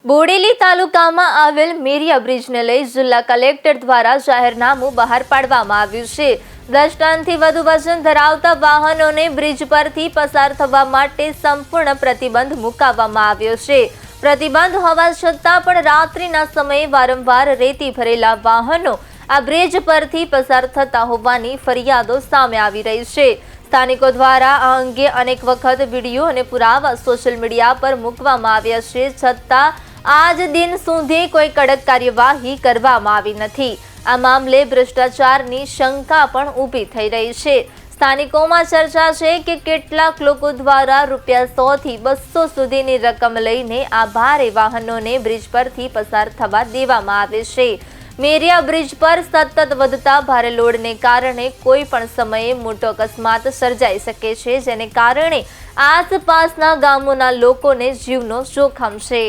બોડેલી તાલુકામાં આવેલ મેરિયા બ્રિજને લઈ જિલ્લા કલેક્ટર દ્વારા જાહેરનામું બહાર પાડવામાં આવ્યું છે। 10 ટનથી વધુ વજન ધરાવતા વાહનોને બ્રિજ પરથી પસાર થવા માટે સંપૂર્ણ પ્રતિબંધ મૂકવામાં આવ્યો છે। પ્રતિબંધ હોવા છતાં પણ રાત્રિના સમયે વારંવાર રેતી ભરેલા વાહનો આ બ્રિજ પરથી પસાર થતા હોવાની ફરિયાદો સામે આવી રહી છે। સ્થાનિકો દ્વારા આ અંગે અનેક વખત વિડીયો અને પુરાવા સોશિયલ મીડિયા પર મૂકવામાં આવ્યા છે, છતાં આજ દિન સુધી કોઈ કડક કાર્યવાહી કરવામાં આવી નથી। આ મામલે ભ્રષ્ટાચારની શંકા પણ ઊભી થઈ રહી છે। સ્થાનિકોમાં ચર્ચા છે કે કેટલાક લોકો દ્વારા ₹100 થી 200 સુધીની રકમ લઈને આ ભારે વાહનોને બ્રિજ પરથી પસાર થવા દેવામાં આવે છે। મેરિયા બ્રિજ પર સતત વધતા ભારે લોડને કારણે કોઈ પણ સમયે મોટો અકસ્માત સર્જાઈ શકે છે, જેને કારણે આસપાસના ગામોના લોકોને જીવનો જોખમ છે।